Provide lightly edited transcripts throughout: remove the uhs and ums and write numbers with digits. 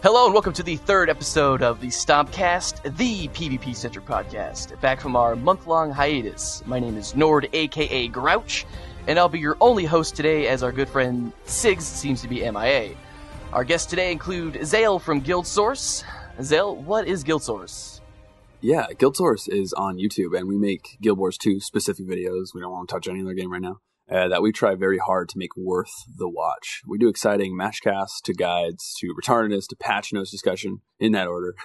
Hello and welcome to the third episode of the Stompcast, the PvP-centric podcast. Back from our month-long hiatus. My name is Nord, aka Grouch, and I'll be your only host today as our good friend Siggs seems to be MIA. Our guests today include Zael from Guildsource. Zael, what is Guildsource? Yeah, Guildsource is on YouTube, and we make Guild Wars 2 specific videos. We don't want to touch any other game right now. That we try very hard to make worth the watch. We do exciting matchcasts to guides to retardedness to patch notes discussion in that order,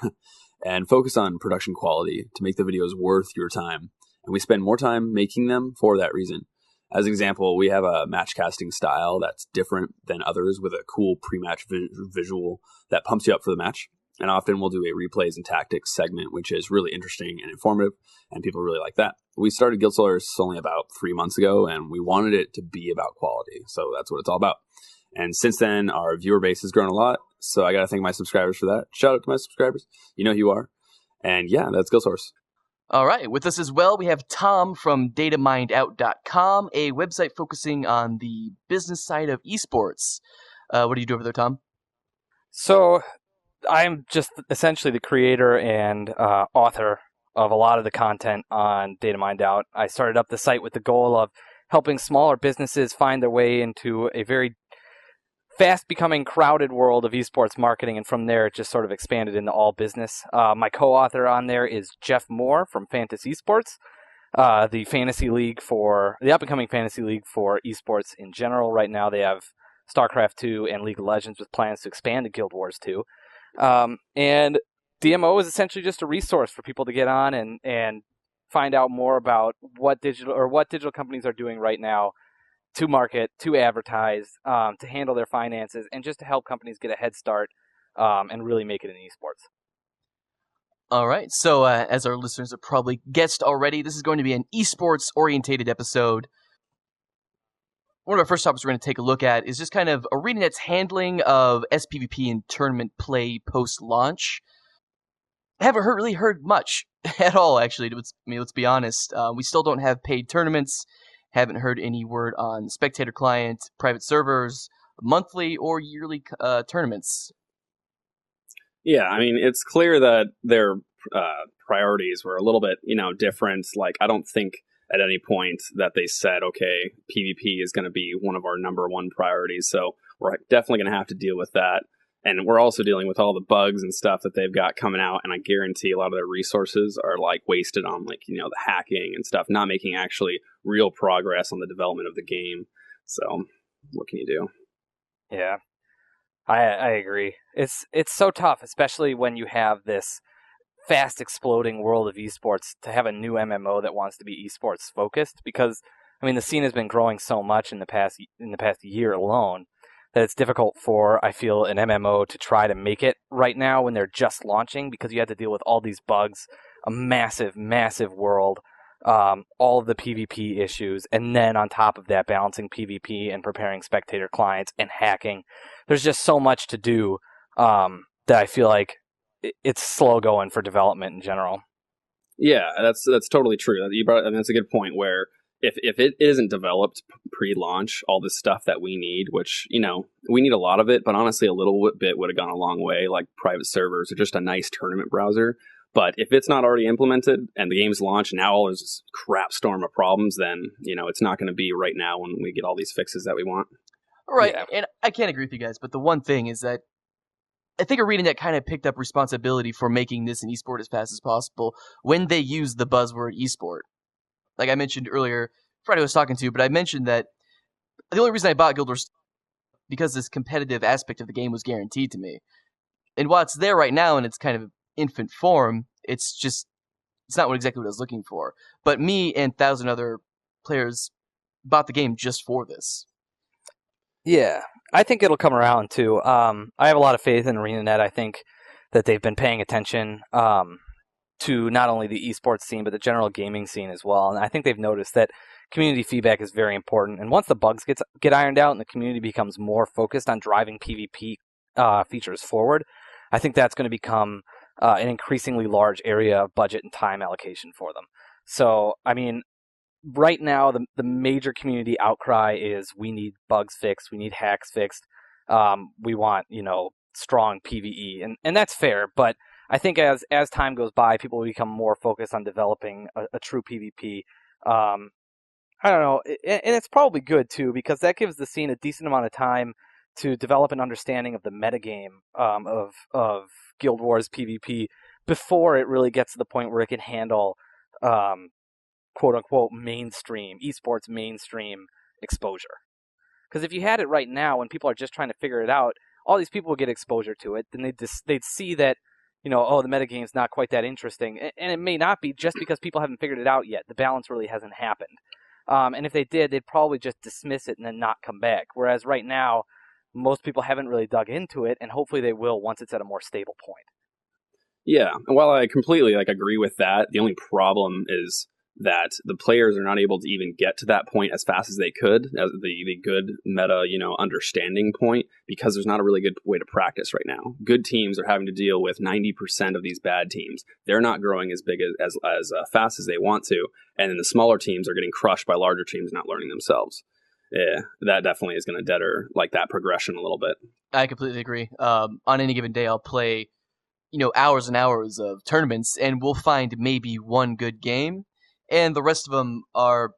and focus on production quality to make the videos worth your time. And we spend more time making them for that reason. As an example, we have a matchcasting style that's different than others with a cool pre-match visual that pumps you up for the match. And often we'll do a replays and tactics segment, which is really interesting and informative, and people really like that. We started Guildsource only about 3 months ago, and we wanted it to be about quality, so that's what it's all about. And since then, our viewer base has grown a lot, so I got to thank my subscribers for that. Shout out to my subscribers. You know who you are. And yeah, that's Guildsource. All right, with us as well, we have Tom from datamindout.com, a website focusing on the business side of esports. What do you do over there, Tom? So I'm just essentially the creator and author of a lot of the content on Data Mined Out. I started up the site with the goal of helping smaller businesses find their way into a very fast becoming crowded world of esports marketing, and from there it just sort of expanded into all business. My co-author on there is Jeff Moore from Fantasy Esports, the fantasy league for the up-and-coming fantasy league for esports in general. Right now they have StarCraft 2 and League of Legends with plans to expand to Guild Wars 2. And DMO is essentially just a resource for people to get on and find out more about what digital companies are doing right now to market, to advertise, to handle their finances, and just to help companies get a head start and really make it in esports. All right, so as our listeners have probably guessed already, this is going to be an esports-orientated episode. One of our first topics we're going to take a look at is just kind of ArenaNet's handling of sPvP and tournament play post-launch. I haven't really heard much at all, actually. Let's be honest. We still don't have paid tournaments. Haven't heard any word on spectator client, private servers, monthly or yearly tournaments. Yeah, I mean, it's clear that their priorities were a little bit, different. Like, I don't think at any point that they said, okay, PvP is going to be one of our number one priorities. So we're definitely going to have to deal with that. And we're also dealing with all the bugs and stuff that they've got coming out. And I guarantee a lot of their resources are wasted on the hacking and stuff, not making actually real progress on the development of the game. So what can you do? Yeah, I agree. It's so tough, especially when you have this fast exploding world of esports, to have a new MMO that wants to be esports focused, because I mean the scene has been growing so much in the past year alone that it's difficult for, I feel, an MMO to try to make it right now when they're just launching, because you have to deal with all these bugs, a massive world, all of the PvP issues, and then on top of that balancing PvP and preparing spectator clients and hacking. There's just so much to do that I feel like it's slow going for development in general. Yeah, that's totally true. And that's a good point, where if it isn't developed pre-launch, all this stuff that we need, which, we need a lot of it, but honestly a little bit would have gone a long way, like private servers or just a nice tournament browser. But if it's not already implemented and the game's launched, now all there's this crap storm of problems, then, it's not going to be right now when we get all these fixes that we want. Right, yeah. And I can't agree with you guys, but the one thing is that I think ArenaNet kind of picked up responsibility for making this an esport as fast as possible when they used the buzzword esport. Like I mentioned earlier, Friday was talking to, but I mentioned that the only reason I bought Guild Wars because this competitive aspect of the game was guaranteed to me. And while it's there right now in its kind of infant form, it's not exactly what I was looking for. But me and 1,000 other players bought the game just for this. Yeah, I think it'll come around too. I have a lot of faith in ArenaNet. I think that they've been paying attention to not only the esports scene, but the general gaming scene as well. And I think they've noticed that community feedback is very important. And once the bugs get ironed out and the community becomes more focused on driving PvP features forward, I think that's going to become an increasingly large area of budget and time allocation for them. So, I mean, right now, the major community outcry is we need bugs fixed, we need hacks fixed, we want, strong PvE, and that's fair. But I think as time goes by, people will become more focused on developing a true PvP. I don't know, and it's probably good too, because that gives the scene a decent amount of time to develop an understanding of the metagame of Guild Wars PvP before it really gets to the point where it can handle quote unquote mainstream esports mainstream exposure. Because if you had it right now, when people are just trying to figure it out, all these people would get exposure to it, then they'd see that, the metagame's not quite that interesting, and it may not be just because people haven't figured it out yet. The balance really hasn't happened. And if they did, they'd probably just dismiss it and then not come back. Whereas right now, most people haven't really dug into it, and hopefully they will once it's at a more stable point. Yeah, and while I completely agree with that, the only problem is that the players are not able to even get to that point as fast as they could, as the good meta, understanding point, because there's not a really good way to practice right now. Good teams are having to deal with 90% of these bad teams. They're not growing as big as fast as they want to, and then the smaller teams are getting crushed by larger teams not learning themselves. Yeah, that definitely is going to deter that progression a little bit. I completely agree. On any given day, I'll play, hours and hours of tournaments, and we'll find maybe one good game. And the rest of them are,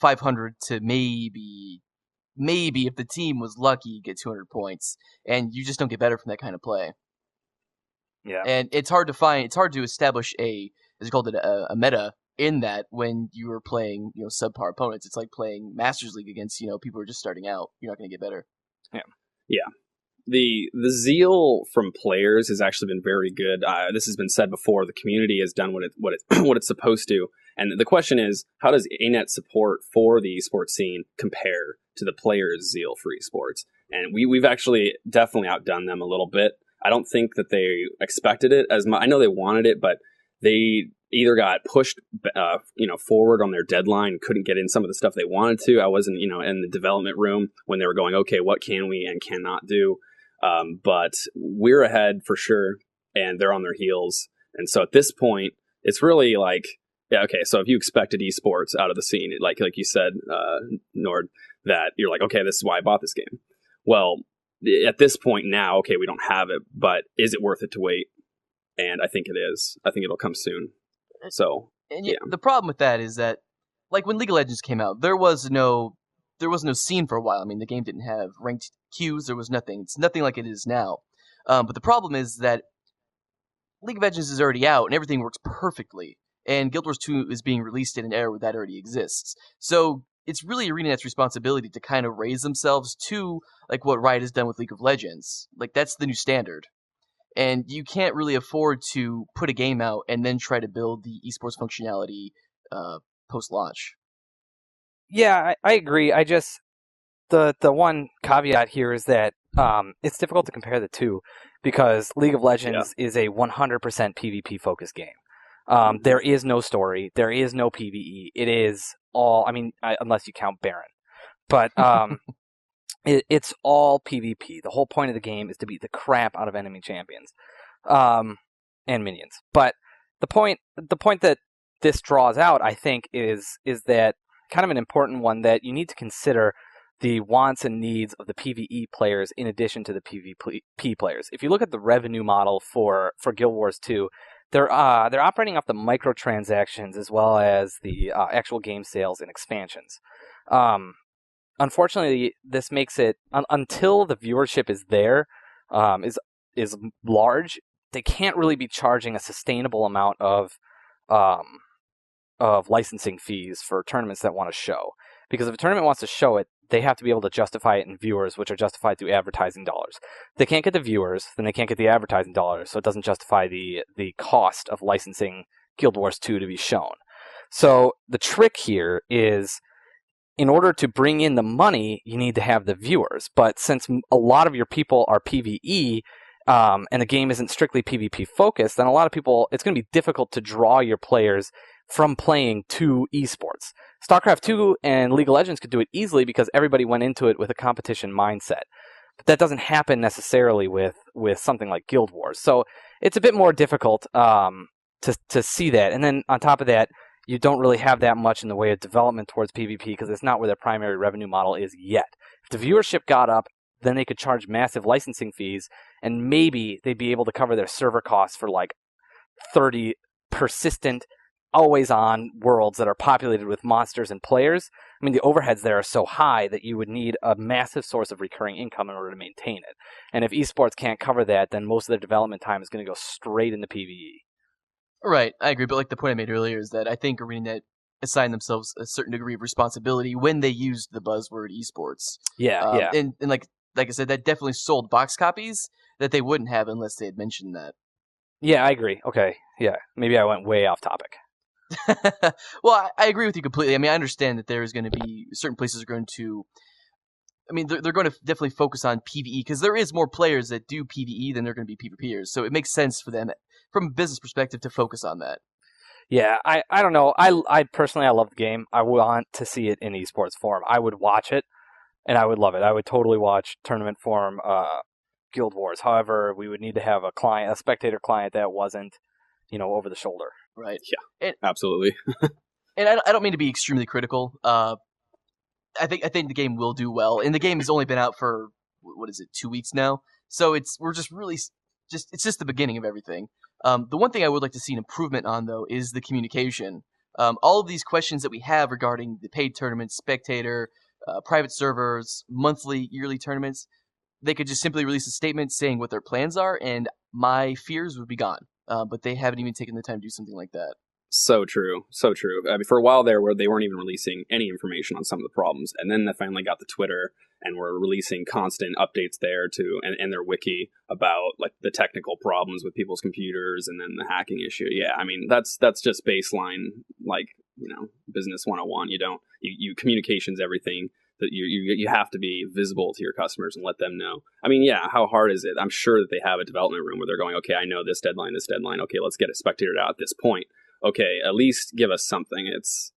500 to maybe if the team was lucky, get 200 points. And you just don't get better from that kind of play. Yeah. And it's hard to establish a meta in that when you are playing, subpar opponents. It's like playing Masters League against, people who are just starting out. You're not going to get better. Yeah. Yeah. The zeal from players has actually been very good. This has been said before. The community has done what it's supposed to. And the question is, how does ArenaNet support for the esports scene compare to the players' zeal for esports? And we've actually definitely outdone them a little bit. I don't think that they expected it as much. I know they wanted it, but they either got pushed, forward on their deadline, couldn't get in some of the stuff they wanted to. I wasn't, in the development room when they were going, okay, what can we and cannot do? But we're ahead for sure, and they're on their heels. And so at this point, it's really yeah, okay, so if you expected esports out of the scene, like you said, Nord, that you're like, okay, this is why I bought this game. Well, at this point now, okay, we don't have it, but is it worth it to wait? And I think it is. I think it'll come soon. So, yeah. The problem with that is that, when League of Legends came out, there was no scene for a while. I mean, the game didn't have ranked queues. There was nothing. It's nothing like it is now. But the problem is that League of Legends is already out, and everything works perfectly. And Guild Wars 2 is being released in an era where that already exists. So it's really ArenaNet's responsibility to kind of raise themselves to what Riot has done with League of Legends. That's the new standard. And you can't really afford to put a game out and then try to build the esports functionality post-launch. Yeah, I agree. I just the one caveat here is that it's difficult to compare the two because League of Legends is a 100% PvP focused game. There is no story. There is no PvE. It is all, unless you count Baron. But it's all PvP. The whole point of the game is to beat the crap out of enemy champions and minions. But the point that this draws out, I think, is that kind of an important one, that you need to consider the wants and needs of the PvE players in addition to the PvP players. If you look at the revenue model for Guild Wars 2, they're operating off the microtransactions as well as the actual game sales and expansions. Unfortunately, this makes it until the viewership is there, is large. They can't really be charging a sustainable amount of licensing fees for tournaments that want to show. Because if a tournament wants to show it, they have to be able to justify it in viewers, which are justified through advertising dollars. If they can't get the viewers, then they can't get the advertising dollars, so it doesn't justify the cost of licensing Guild Wars 2 to be shown. So the trick here is, in order to bring in the money, you need to have the viewers. But since a lot of your people are PvE, and the game isn't strictly PvP focused, then a lot of people, it's going to be difficult to draw your players from playing to esports. StarCraft 2 and League of Legends could do it easily because everybody went into it with a competition mindset. But that doesn't happen necessarily with something like Guild Wars. So it's a bit more difficult to see that. And then on top of that, you don't really have that much in the way of development towards PvP because it's not where their primary revenue model is yet. If the viewership got up then they could charge massive licensing fees, and maybe they'd be able to cover their server costs for like 30 persistent, always-on worlds that are populated with monsters and players. I mean, the overheads there are so high that you would need a massive source of recurring income in order to maintain it. And if esports can't cover that, then most of their development time is going to go straight into PvE. Right, I agree. But like the point I made earlier is that I think ArenaNet assigned themselves a certain degree of responsibility when they used the buzzword esports. Yeah. And like I said, that definitely sold box copies that they wouldn't have unless they had mentioned that. Yeah, I agree. Okay, yeah. Maybe I went way off topic. Well, I agree with you completely. I mean, I understand that there is going to be certain places are going to. I mean, they're going to definitely focus on PvE because there is more players that do PvE than there are going to be PvPers. So it makes sense for them, from a business perspective, to focus on that. Yeah, I don't know. I personally, I love the game. I want to see it in esports form. I would watch it, and I would love it. I would totally watch tournament form Guild Wars. However, we would need to have a spectator client that wasn't, over the shoulder. Right. Yeah, absolutely. And I don't mean to be extremely critical. I think the game will do well, and the game has only been out for 2 weeks now. So it's just the beginning of everything. The one thing I would like to see an improvement on, though, is the communication. All of these questions that we have regarding the paid tournaments, spectator, private servers, monthly, yearly tournaments, they could just simply release a statement saying what their plans are, and my fears would be gone. But they haven't even taken the time to do something like that. So true. I mean, for a while there, where they weren't even releasing any information on some of the problems, and then they finally got the Twitter and were releasing constant updates there and their wiki about like the technical problems with people's computers and then the hacking issue. Yeah, I mean that's just baseline, like, business 101. You communication's everything. That you have to be visible to your customers and let them know. I mean, yeah, how hard is it? I'm sure that they have a development room where they're going, okay, I know this deadline. Okay, let's get a spectator out at this point. Okay, at least give us something. It's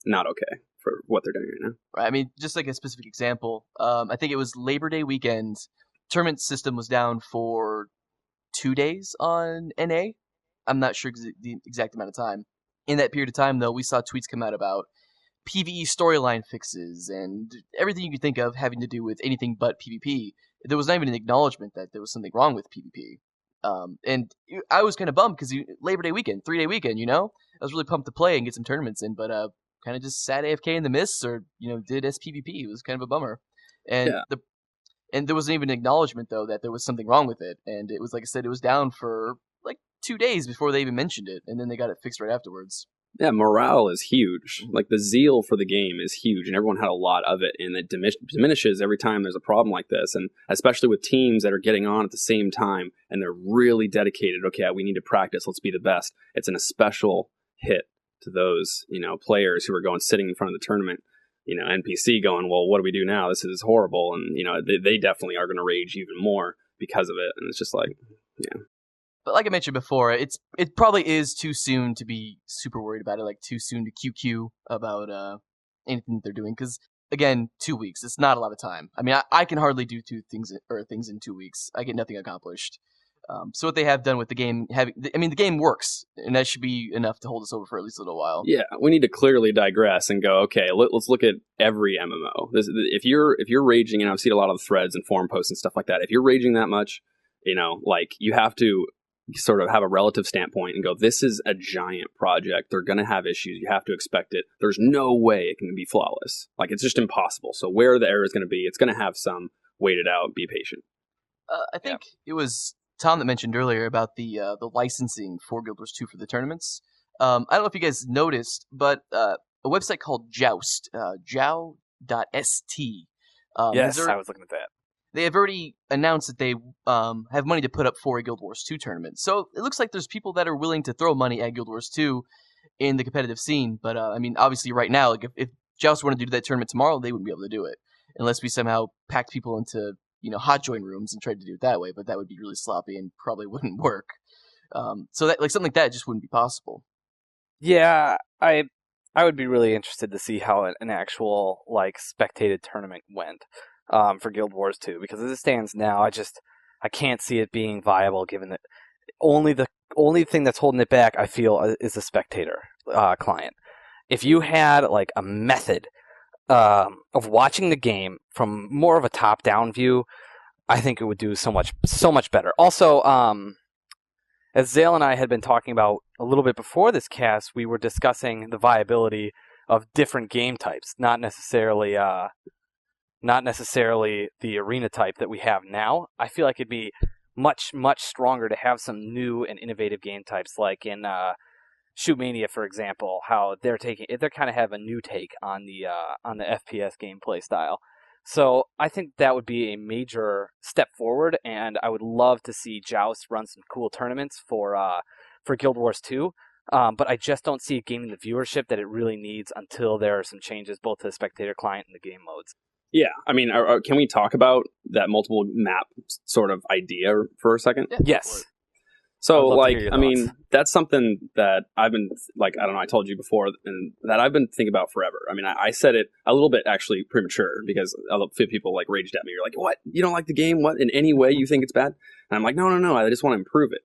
not okay for what they're doing right now. Right. I mean, just like a specific example, I think it was Labor Day weekend. Tournament system was down for 2 days on NA. I'm not sure the exact amount of time. In that period of time, though, we saw tweets come out about PvE storyline fixes and everything you could think of having to do with anything but PvP. There was not even an acknowledgement that there was something wrong with PvP. And I was kind of bummed because Labor Day weekend, 3-day weekend, I was really pumped to play and get some tournaments in, but kind of just sat AFK in the mists or, did sPvP. It was kind of a bummer. And and there wasn't even an acknowledgement, though, that there was something wrong with it. And it was, like I said, it was down for like 2 days before they even mentioned it. And then they got it fixed right afterwards. Yeah, morale is huge. Like, the zeal for the game is huge, and everyone had a lot of it, and it diminishes every time there's a problem like this, and especially with teams that are getting on at the same time, and they're really dedicated. Okay, we need to practice. Let's be the best. It's a special hit to those, players who are sitting in front of the tournament, NPC going, well, what do we do now? This is horrible, and, they definitely are going to rage even more because of it, and it's just like, yeah. But like I mentioned before, it probably is too soon to be super worried about it, like too soon to QQ about anything that they're doing. Because, again, 2 weeks, it's not a lot of time. I mean, I can hardly do things in 2 weeks. I get nothing accomplished. So what they have done with the game, the game works, and that should be enough to hold us over for at least a little while. Yeah, we need to clearly digress and go, okay, let's look at every MMO. If you're raging, and I've seen a lot of the threads and forum posts and stuff like that, if you're raging that much, you have to sort of have a relative standpoint and go, this is a giant project. They're going to have issues. You have to expect it. There's no way it can be flawless. Like, it's just impossible. So where the error is going to be, it's going to have some. Wait it out. Be patient. I think it was Tom that mentioned earlier about the licensing for Guild Wars 2 for the tournaments. I don't know if you guys noticed, but a website called Joust, jow.st. Yes, I was looking at that. They have already announced that they have money to put up for a Guild Wars 2 tournament. So it looks like there's people that are willing to throw money at Guild Wars 2 in the competitive scene. But, obviously right now, like if Joust wanted to do that tournament tomorrow, they wouldn't be able to do it. Unless we somehow packed people into, hot join rooms and tried to do it that way. But that would be really sloppy and probably wouldn't work. So that something like that just wouldn't be possible. Yeah, I would be really interested to see how an actual, spectated tournament went. For Guild Wars 2, because as it stands now, I can't see it being viable, given that the only thing that's holding it back, I feel, is the spectator client. If you had a method of watching the game from more of a top-down view, I think it would do so much better. Also, as Zael and I had been talking about a little bit before this cast, we were discussing the viability of different game types, not necessarily the arena type that we have now. I feel like it'd be much stronger to have some new and innovative game types, like in Shootmania, for example, how they're kind of have a new take on the FPS gameplay style. So I think that would be a major step forward, and I would love to see Joust run some cool tournaments for Guild Wars 2. But I just don't see it gaining the viewership that it really needs until there are some changes both to the spectator client and the game modes. Yeah, I mean, can we talk about that multiple map sort of idea for a second? Yeah, yes. So, like, I mean, that's something that I've been, like, I don't know, I told you before, and that I've been thinking about forever. I mean, I said it a little bit, actually, premature, because a few people, like, raged at me. You're like, what? You don't like the game? What? In any way you think it's bad? And I'm like, no, I just want to improve it.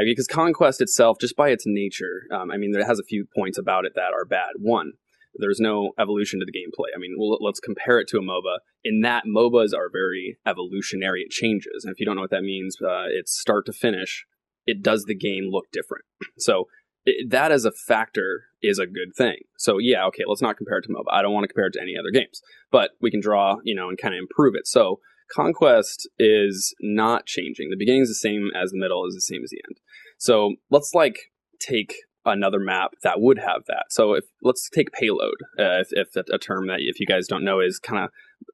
Because Conquest itself, just by its nature, I mean, it has a few points about it that are bad. One, there's no evolution to the gameplay. I mean, let's compare it to a MOBA. In that, MOBAs are very evolutionary. It changes. And if you don't know what that means, it's start to finish. It does the game look different. So that as a factor is a good thing. So yeah, okay, let's not compare it to MOBA. I don't want to compare it to any other games. But we can draw, and kind of improve it. So Conquest is not changing. The beginning is the same as the middle is the same as the end. So let's take another map that would have that. So let's take payload, if a term that if you guys don't know is kind of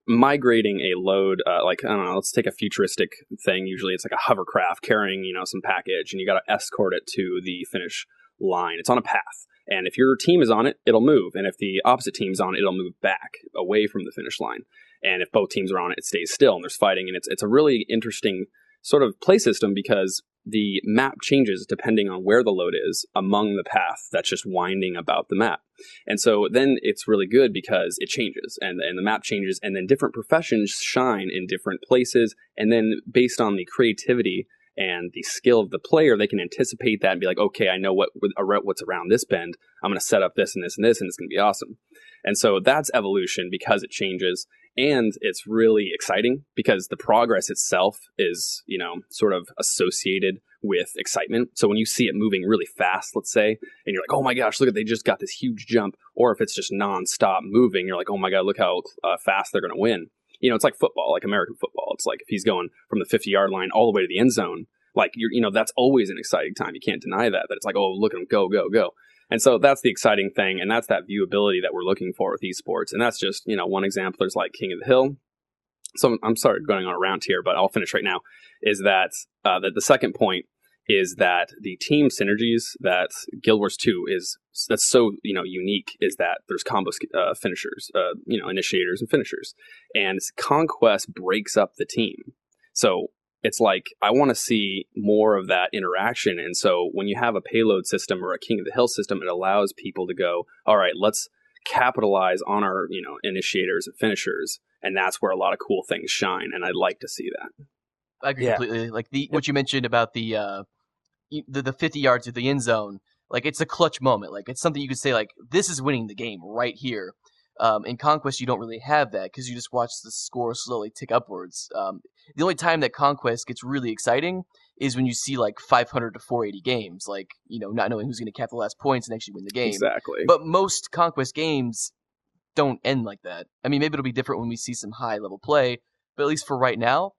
migrating a load, I don't know, let's take a futuristic thing. Usually it's like a hovercraft carrying, some package, and you got to escort it to the finish line. It's on a path. And if your team is on it, it'll move. And if the opposite team's on it, it'll move back away from the finish line. And if both teams are on it, it stays still and there's fighting. And it's a really interesting sort of play system because the map changes depending on where the load is among the path that's just winding about the map. And so then it's really good because it changes and the map changes, and then different professions shine in different places. And then based on the creativity and the skill of the player, they can anticipate that and be like, okay, I know what's around this bend. I'm going to set up this and this and this, and it's going to be awesome. And so that's evolution because it changes. And it's really exciting because the progress itself is, sort of associated with excitement. So when you see it moving really fast, let's say, and you're like, oh my gosh, look at, they just got this huge jump. Or if it's just nonstop moving, you're like, oh my God, look how fast they're going to win. It's like football, like American football. It's like if he's going from the 50-yard line all the way to the end zone, like that's always an exciting time. You can't deny that it's like, oh, look at him go, go, go. And so that's the exciting thing, and that's that viewability that we're looking for with esports. And that's just, one example. There's like King of the Hill. So I'm sorry going on a rant here, but I'll finish right now, is that the second point is that the team synergies that Guild Wars 2 that's so, unique, is that there's combo finishers, initiators and finishers. And Conquest breaks up the team. So it's like, I want to see more of that interaction. And so when you have a payload system or a King of the Hill system, it allows people to go, all right, let's capitalize on our, initiators and finishers. And that's where a lot of cool things shine. And I'd like to see that. I agree completely. Like what you mentioned about the 50 yards of the end zone, like it's a clutch moment. Like it's something you could say like, this is winning the game right here. In Conquest, you don't really have that because you just watch the score slowly tick upwards. The only time that Conquest gets really exciting is when you see like 500 to 480 games, like, not knowing who's going to cap the last points and actually win the game. Exactly. But most Conquest games don't end like that. I mean, maybe it'll be different when we see some high level play, but at least for right now,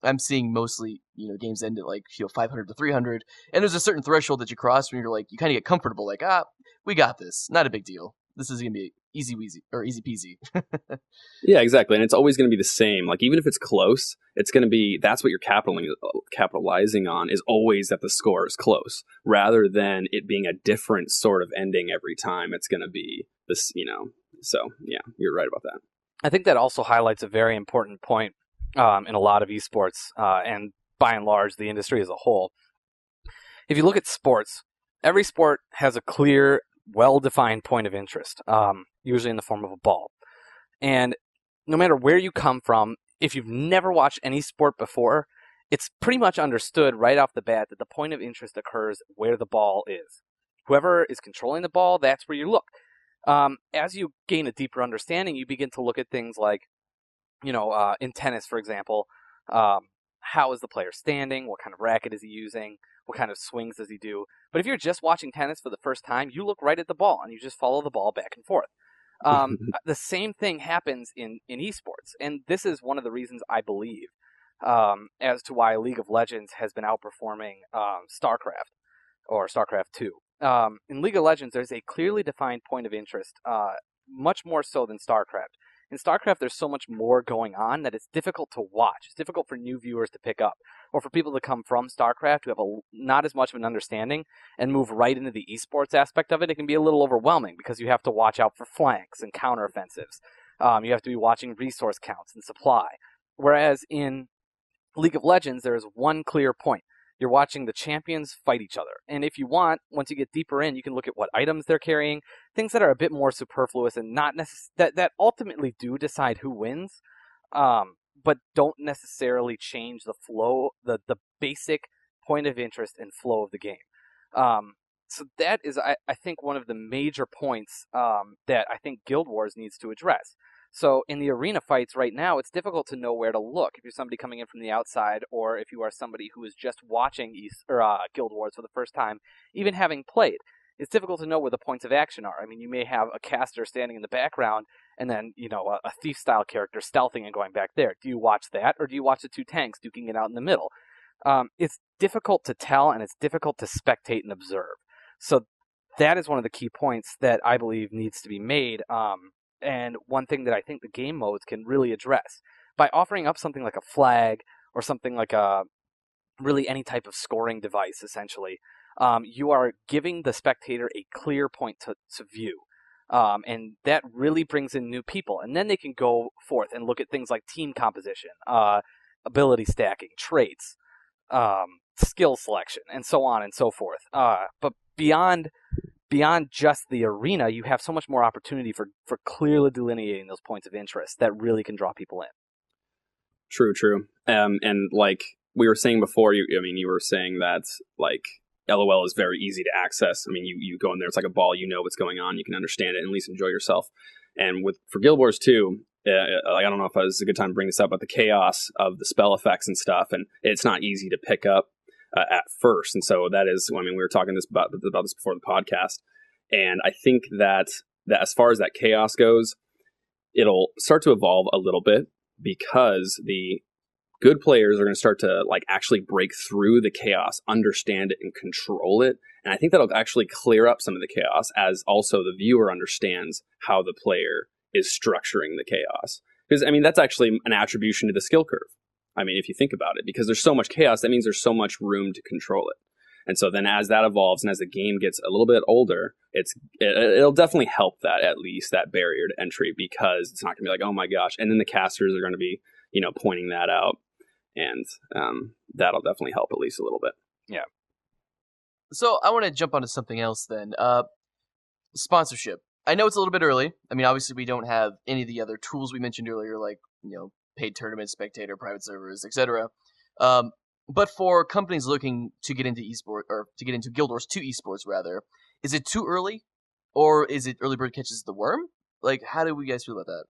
I'm seeing mostly, games end at like, 500 to 300. And there's a certain threshold that you cross when you're like, you kind of get comfortable, like, we got this. Not a big deal. This is going to be easy peasy. Yeah, exactly. And it's always going to be the same. Like, even if it's close, it's going to be, that's what you're capitalizing on, is always that the score is close, rather than it being a different sort of ending every time. It's going to be this, So, yeah, you're right about that. I think that also highlights a very important point in a lot of esports, and by and large, the industry as a whole. If you look at sports, every sport has a clear, well-defined point of interest, usually in the form of a ball. And no matter where you come from, if you've never watched any sport before, it's pretty much understood right off the bat that the point of interest occurs where the ball is. Whoever is controlling the ball, that's where you look. As you gain a deeper understanding, you begin to look at things like, in tennis, for example, how is the player standing? What kind of racket is he using? What kind of swings does he do? But if you're just watching tennis for the first time, you look right at the ball and you just follow the ball back and forth. The same thing happens in esports. And this is one of the reasons I believe as to why League of Legends has been outperforming StarCraft or StarCraft 2. In League of Legends, there's a clearly defined point of interest, much more so than StarCraft. In StarCraft, there's so much more going on that it's difficult to watch. It's difficult for new viewers to pick up, or for people to come from StarCraft who have not as much of an understanding and move right into the esports aspect of it. It can be a little overwhelming because you have to watch out for flanks and counteroffensives. You have to be watching resource counts and supply. Whereas in League of Legends, there is one clear point. You're watching the champions fight each other. And if you want, once you get deeper in, you can look at what items they're carrying, things that are a bit more superfluous and not that ultimately do decide who wins, but don't necessarily change the flow, the basic point of interest and flow of the game. So that is, I think, one of the major points that I think Guild Wars needs to address. So in the arena fights right now, it's difficult to know where to look if you're somebody coming in from the outside, or if you are somebody who is just watching Guild Wars for the first time, even having played. It's difficult to know where the points of action are. I mean, you may have a caster standing in the background, and then a thief-style character stealthing and going back there. Do you watch that, or do you watch the two tanks duking it out in the middle? It's difficult to tell, and it's difficult to spectate and observe. So that is one of the key points that I believe needs to be made. And one thing that I think the game modes can really address by offering up something like a flag or something like really any type of scoring device, essentially, you are giving the spectator a clear point to view. And that really brings in new people. And then they can go forth and look at things like team composition, ability stacking, traits, skill selection, and so on and so forth. But beyond just the arena, you have so much more opportunity for clearly delineating those points of interest that really can draw people in. True. And like we were saying before, you were saying that like LOL is very easy to access. I mean, you go in there, it's like a ball, you know what's going on, you can understand it and at least enjoy yourself. And for Guild Wars 2, I don't know if it's a good time to bring this up, but the chaos of the spell effects and stuff, and it's not easy to pick up at first. And so that is, we were talking about this before the podcast. And I think that as far as that chaos goes, it'll start to evolve a little bit because the good players are going to start to like actually break through the chaos, understand it, and control it. And I think that'll actually clear up some of the chaos as also the viewer understands how the player is structuring the chaos. Because, that's actually an attribution to the skill curve. If you think about it, because there's so much chaos, that means there's so much room to control it. And so then as that evolves and as the game gets a little bit older, it'll definitely help that, at least that barrier to entry, because it's not going to be like, oh my gosh. And then the casters are going to be, pointing that out. And that'll definitely help at least a little bit. Yeah. So I want to jump onto something else then. Sponsorship. I know it's a little bit early. Obviously we don't have any of the other tools we mentioned earlier, like, paid tournaments, spectator, private servers, etc. But for companies looking to get into esports, or to get into Guild Wars 2 esports rather, is it too early, or is it early bird catches the worm? Like, how do we guys feel about that?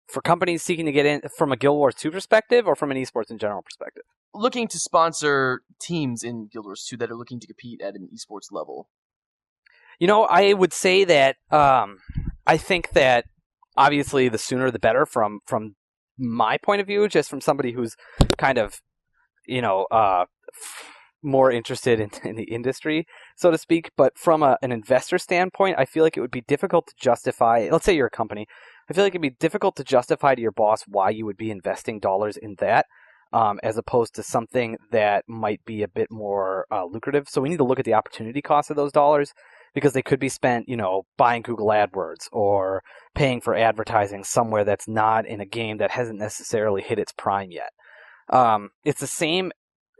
For companies seeking to get in from a Guild Wars 2 perspective, or from an esports in general perspective? Looking to sponsor teams in Guild Wars 2 that are looking to compete at an esports level. I would say that I think that obviously the sooner the better from my point of view, just from somebody who's kind of, more interested in the industry, so to speak. But from an investor standpoint, I feel like it would be difficult to justify, let's say you're a company, I feel like it'd be difficult to justify to your boss why you would be investing dollars in that, as opposed to something that might be a bit more lucrative. So we need to look at the opportunity cost of those dollars, because they could be spent, buying Google AdWords or paying for advertising somewhere that's not in a game that hasn't necessarily hit its prime yet. It's the same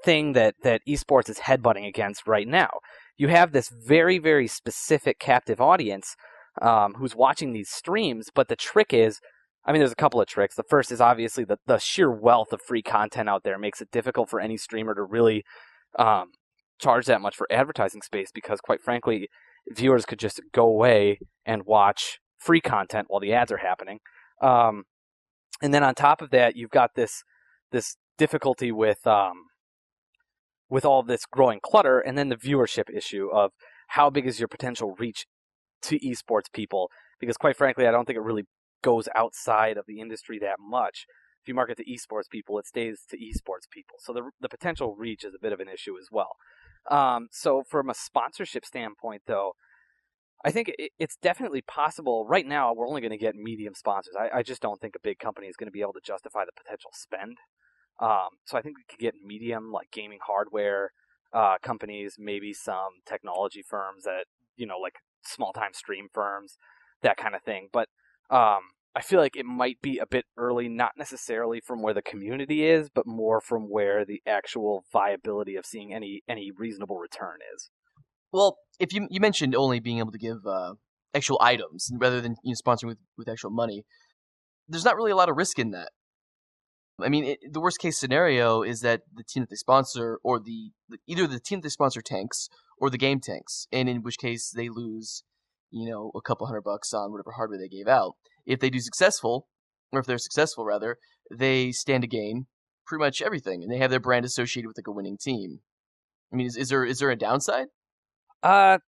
thing that esports is headbutting against right now. You have this very, very specific captive audience who's watching these streams, but the trick is, there's a couple of tricks. The first is obviously the sheer wealth of free content out there makes it difficult for any streamer to really charge that much for advertising space, because quite frankly, viewers could just go away and watch free content while the ads are happening. And then on top of that, you've got this difficulty with all this growing clutter, and then the viewership issue of how big is your potential reach to esports people, because quite frankly, I don't think it really goes outside of the industry that much. If you market to esports people, it stays to esports people. So the potential reach is a bit of an issue as well. So from a sponsorship standpoint, though, I think it's definitely possible. Right now, we're only going to get medium sponsors. I just don't think a big company is going to be able to justify the potential spend. So I think we could get medium, like gaming hardware companies, maybe some technology firms that, like small-time stream firms, that kind of thing. But I feel like it might be a bit early, not necessarily from where the community is, but more from where the actual viability of seeing any reasonable return is. Well, if you mentioned only being able to give actual items rather than sponsoring with actual money, there's not really a lot of risk in that. I mean, the worst case scenario is that the team that they sponsor, or either the team that they sponsor tanks, or the game tanks, and in which case they lose, a couple $100 on whatever hardware they gave out. If they do successful, or if they're successful rather, they stand to gain pretty much everything, and they have their brand associated with like a winning team. I mean, is there a downside? I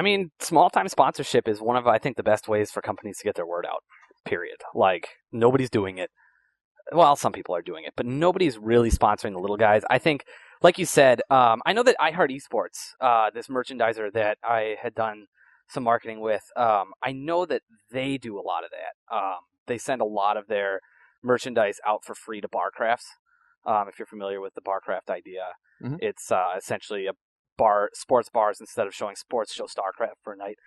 mean, small-time sponsorship is one of, I think, the best ways for companies to get their word out, period. Like, nobody's doing it. Well, some people are doing it, but nobody's really sponsoring the little guys. I think, like you said, I know that iHeartEsports, this merchandiser that I had done some marketing with, I know that they do a lot of that. They send a lot of their merchandise out for free to bar crafts. If you're familiar with the bar craft idea, it's essentially sports bars, instead of showing sports, show StarCraft for a night.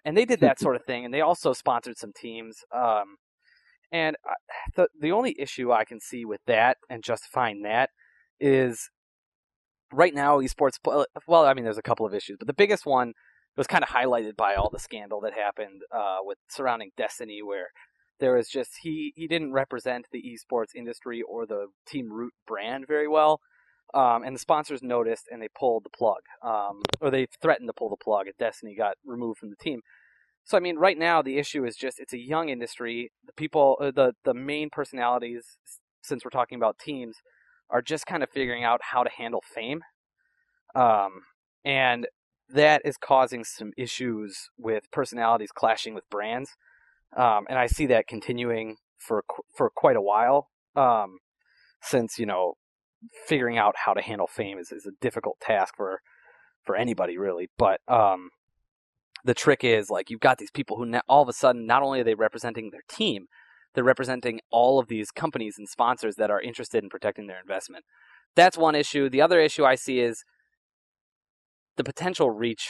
And they did that sort of thing, and they also sponsored some teams. And the only issue I can see with that and justifying that is right now esports, well, I mean, there's a couple of issues, but the biggest one was kind of highlighted by all the scandal that happened with surrounding Destiny, where there was just, he didn't represent the esports industry or the Team Root brand very well. And the sponsors noticed and they pulled the plug, or they threatened to pull the plug, and Destiny got removed from the team. So, I mean, right now the issue is just it's a young industry. The people, the main personalities, since we're talking about teams, are just kind of figuring out how to handle fame. And that is causing some issues with personalities clashing with brands. And I see that continuing for quite a while, since, figuring out how to handle fame is a difficult task for anybody, really. But the trick is, like, you've got these people who all of a sudden, not only are they representing their team, they're representing all of these companies and sponsors that are interested in protecting their investment. That's one issue. The other issue I see is the potential reach,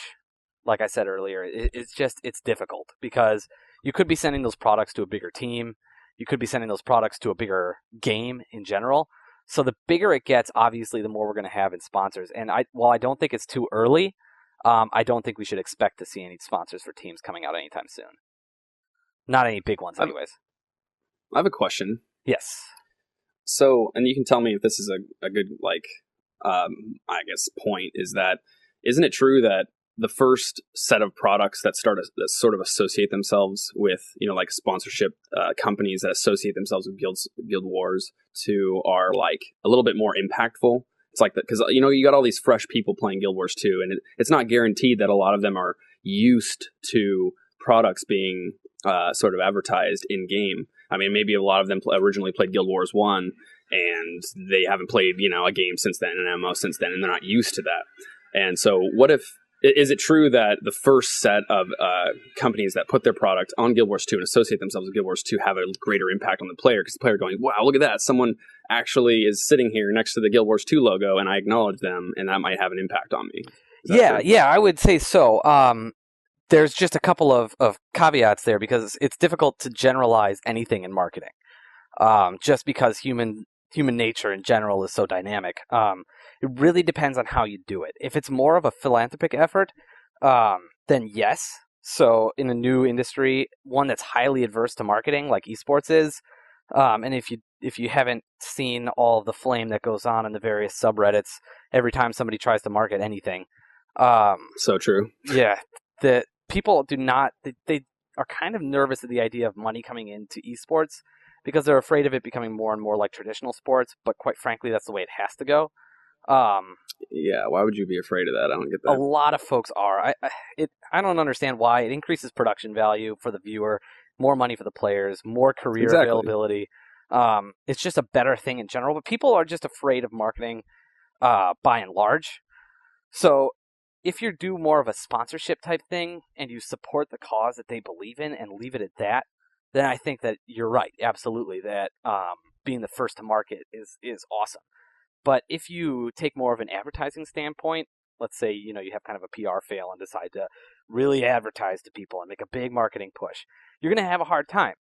like I said earlier, it's difficult, because you could be sending those products to a bigger team. You could be sending those products to a bigger game in general. So the bigger it gets, obviously, the more we're going to have in sponsors. And while I don't think it's too early, I don't think we should expect to see any sponsors for teams coming out anytime soon. Not any big ones, anyways. I have a question. Yes. So, and you can tell me if this is a good, I guess, point, is that, isn't it true that the first set of products that sort of associate themselves with, like sponsorship companies that associate themselves with Guild Wars 2 are like a little bit more impactful? It's like that because, you got all these fresh people playing Guild Wars 2, and it's not guaranteed that a lot of them are used to products being sort of advertised in game. I mean, maybe a lot of them originally played Guild Wars 1, and they haven't played, a game since then, an MMO since then, and they're not used to that. And so is it true that the first set of companies that put their product on Guild Wars 2 and associate themselves with Guild Wars 2 have a greater impact on the player, because the player going, wow, look at that, someone actually is sitting here next to the Guild Wars 2 logo, and I acknowledge them, and that might have an impact on me? Yeah, I would say so. There's just a couple of caveats there, because it's difficult to generalize anything in marketing, just because human nature in general is so dynamic. It really depends on how you do it. If it's more of a philanthropic effort, then yes. So in a new industry, one that's highly adverse to marketing, like esports is, and if you haven't seen all of the flame that goes on in the various subreddits every time somebody tries to market anything, So true. Yeah, the people do not. They are kind of nervous at the idea of money coming into esports because they're afraid of it becoming more and more like traditional sports. But quite frankly, that's the way it has to go. Yeah, why would you be afraid of that? I don't get A that. lot of folks are. I don't understand why. It increases production value for the viewer, more money for the players, more career availability. It's just a better thing in general. But people are just afraid of marketing, by and large. So if you do more of a sponsorship type thing and you support the cause that they believe in and leave it at that, then I think that you're right. Absolutely, that being the first to market is awesome. But if you take more of an advertising standpoint, let's say, you have kind of a PR fail and decide to really advertise to people and make a big marketing push, you're going to have a hard time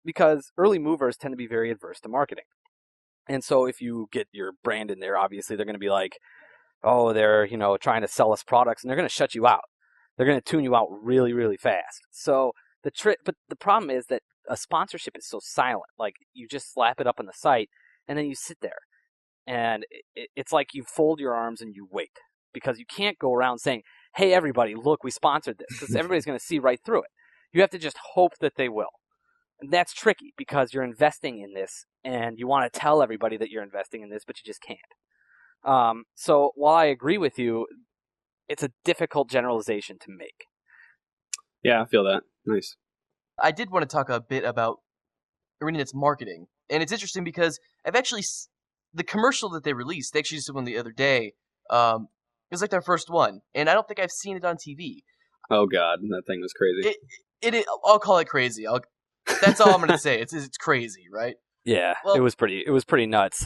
because early movers tend to be very adverse to marketing. And so if you get your brand in there, obviously they're going to be like, oh, they're, trying to sell us products, and they're going to shut you out. They're going to tune you out really, really fast. So but the problem is that a sponsorship is so silent. Like, you just slap it up on the site and then you sit there. And it's like you fold your arms and you wait because you can't go around saying, hey, everybody, look, we sponsored this, because everybody's going to see right through it. You have to just hope that they will. And that's tricky because you're investing in this and you want to tell everybody that you're investing in this, but you just can't. So while I agree with you, it's a difficult generalization to make. Yeah, I feel that. Nice. I did want to talk a bit about ArenaNet's marketing. And it's interesting because I've actually... The commercial that they released, they actually just did one the other day. It was like their first one, and I don't think I've seen it on TV. Oh God, that thing was crazy. I'll call it crazy. That's all I'm gonna say. It's crazy, right? Yeah, well, it was pretty nuts.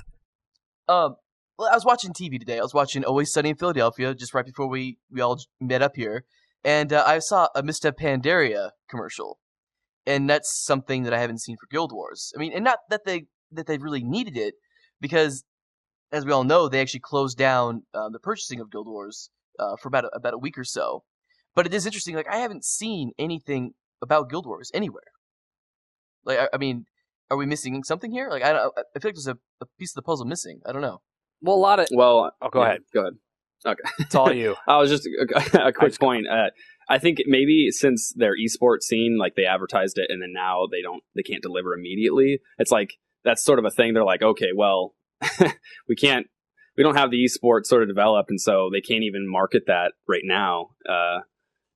Well, I was watching TV today. I was watching Always Sunny in Philadelphia just right before we all met up here, and I saw a Mr. Pandaria commercial, and that's something that I haven't seen for Guild Wars. I mean, and not that they really needed it. Because, as we all know, they actually closed down the purchasing of Guild Wars for about a week or so. But it is interesting. Like, I haven't seen anything about Guild Wars anywhere. Like, I mean, are we missing something here? Like, I feel like there's a piece of the puzzle missing. I don't know. Well, a lot of. Well, go ahead. Go ahead. Okay, it's all you. I was just a quick point. I think maybe since their esports scene, like they advertised it, and then now they can't deliver immediately. It's like. That's sort of a thing. They're like, okay, well, we don't have the esports sort of developed, and so they can't even market that right now.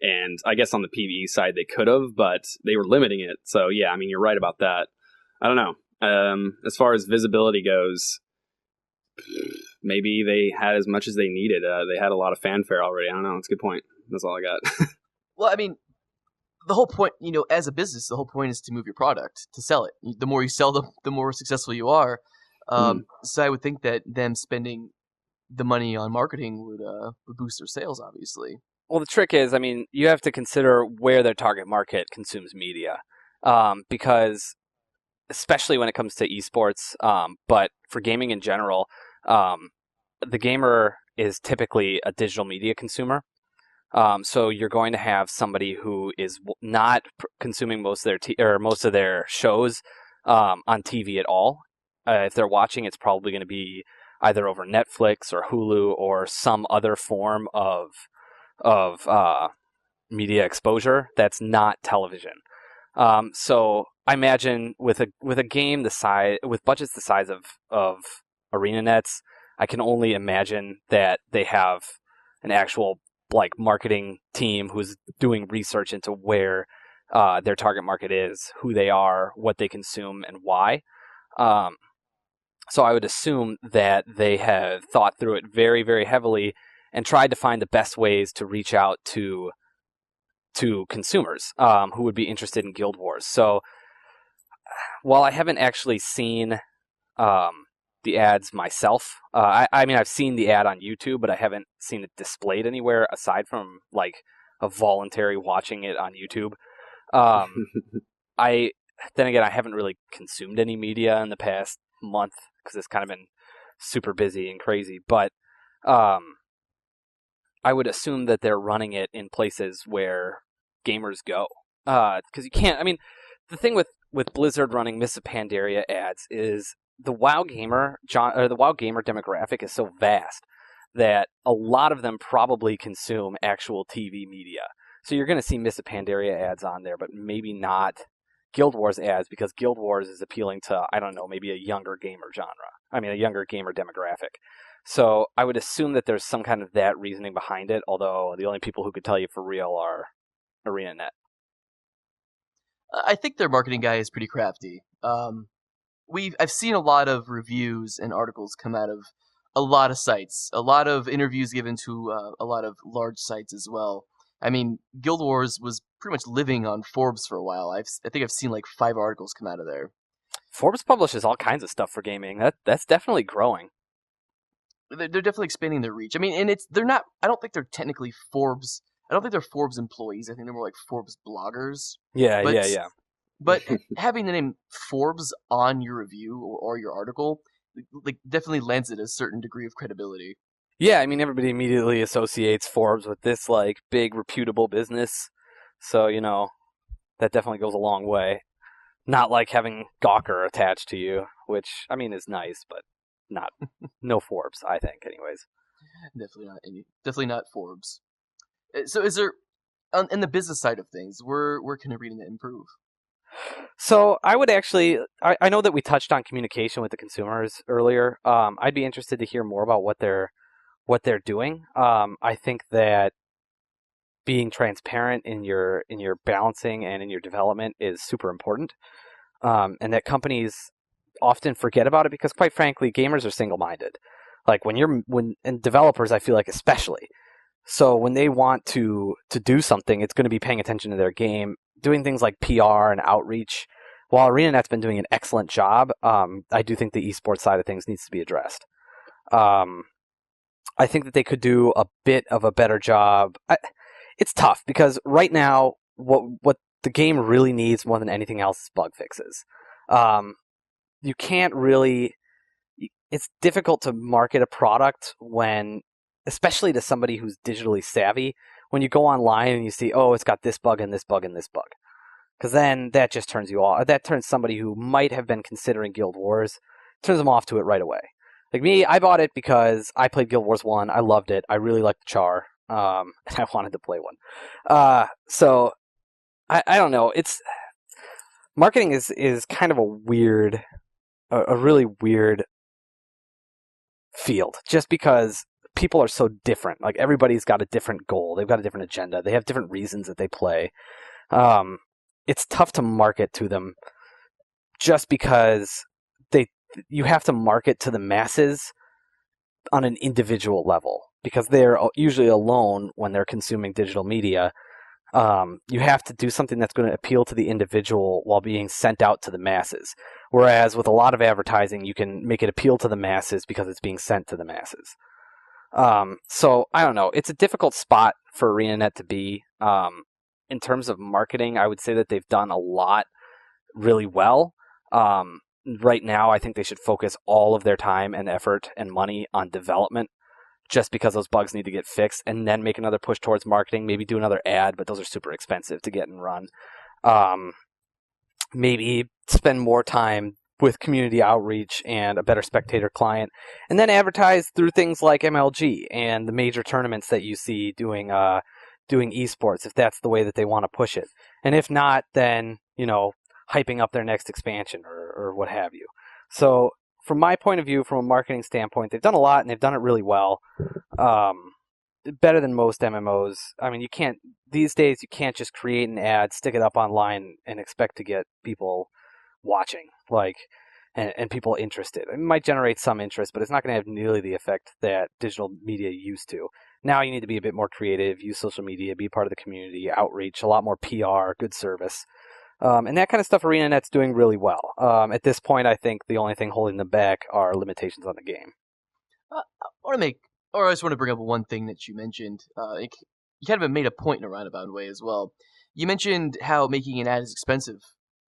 And I guess on the PvE side they could have, but they were limiting it. So yeah, I mean, you're right about that. I don't know. As far as visibility goes, maybe they had as much as they needed. They had a lot of fanfare already. I don't know. It's a good point. That's all I got. Well, I mean, the whole point, as a business, the whole point is to move your product, to sell it. The more you sell them, the more successful you are. So I would think that them spending the money on marketing would boost their sales, obviously. Well, the trick is, I mean, you have to consider where their target market consumes media. Because, especially when it comes to esports, but for gaming in general, the gamer is typically a digital media consumer. So you're going to have somebody who is not consuming most of their shows on TV at all. If they're watching, it's probably going to be either over Netflix or Hulu or some other form of media exposure that's not television. So I imagine with a game with budgets the size of ArenaNet's, I can only imagine that they have an actual marketing team who's doing research into where their target market is, who they are, what they consume, and why. So I would assume that they have thought through it very, very heavily and tried to find the best ways to reach out to consumers who would be interested in Guild Wars. So while I haven't actually seen the ads myself. I mean, I've seen the ad on YouTube, but I haven't seen it displayed anywhere aside from a voluntary watching it on YouTube. I haven't really consumed any media in the past month because it's kind of been super busy and crazy. But I would assume that they're running it in places where gamers go because you can't. I mean, the thing with Blizzard running Mists of Pandaria ads is the WoW gamer demographic is so vast that a lot of them probably consume actual TV media. So you're going to see Miss Pandaria ads on there, but maybe not Guild Wars ads, because Guild Wars is appealing to, I don't know, maybe a younger gamer a younger gamer demographic. So I would assume that there's some kind of that reasoning behind it, although the only people who could tell you for real are ArenaNet. I think their marketing guy is pretty crafty. I've seen a lot of reviews and articles come out of a lot of sites, a lot of interviews given to a lot of large sites as well. I mean, Guild Wars was pretty much living on Forbes for a while. I think I've seen like 5 articles come out of there. Forbes publishes all kinds of stuff for gaming. That's definitely growing. They're definitely expanding their reach. I mean, and they're not. I don't think they're technically Forbes. I don't think they're Forbes employees. I think they're more like Forbes bloggers. Yeah. But having the name Forbes on your review or your article, like, definitely lends it a certain degree of credibility. Yeah, I mean, everybody immediately associates Forbes with this, like, big, reputable business. So, that definitely goes a long way. Not like having Gawker attached to you, which, I mean, is nice, but no Forbes, I think, anyways. Definitely not Forbes. So is there, in the business side of things, where can ArenaNet improve? So I would actually, I know that we touched on communication with the consumers earlier. I'd be interested to hear more about what they're doing. I think that being transparent in your balancing and in your development is super important, and that companies often forget about it because, quite frankly, gamers are single-minded. Like and developers, I feel like especially. So when they want to do something, it's going to be paying attention to their game, doing things like PR and outreach. While ArenaNet's been doing an excellent job, I do think the esports side of things needs to be addressed. I think that they could do a bit of a better job. It's tough because right now, what the game really needs more than anything else is bug fixes. You can't really. It's difficult to market a product when, especially to somebody who's digitally savvy, when you go online and you see, oh, it's got this bug and this bug and this bug. Because then that just turns you off. That turns somebody who might have been considering Guild Wars, turns them off to it right away. Like me, I bought it because I played Guild Wars 1. I loved it. I really liked the char. And I wanted to play one. So, I don't know. Marketing is kind of a really weird field. Just because people are so different. Like, everybody's got a different goal. They've got a different agenda. They have different reasons that they play. It's tough to market to them just because you have to market to the masses on an individual level because they're usually alone when they're consuming digital media. You have to do something that's going to appeal to the individual while being sent out to the masses. Whereas with a lot of advertising, you can make it appeal to the masses because it's being sent to the masses. So I don't know. It's a difficult spot for ArenaNet to be. In terms of marketing, I would say that they've done a lot really well. Right now, I think they should focus all of their time and effort and money on development just because those bugs need to get fixed, and then make another push towards marketing, maybe do another ad, but those are super expensive to get and run. Maybe spend more time with community outreach and a better spectator client, and then advertise through things like MLG and the major tournaments that you see doing esports, if that's the way that they want to push it. And if not, then, hyping up their next expansion or what have you. So from my point of view, from a marketing standpoint, they've done a lot and they've done it really well. Better than most MMOs. I mean, these days you can't just create an ad, stick it up online and expect to get people watching, and people interested. It might generate some interest, but it's not going to have nearly the effect that digital media used to. Now you need to be a bit more creative, use social media, be part of the community, outreach, a lot more PR, good service. And that kind of stuff ArenaNet's doing really well. At this point, I think the only thing holding them back are limitations on the game. I just want to bring up one thing that you mentioned. You kind of made a point in a roundabout way as well. You mentioned how making an ad is expensive.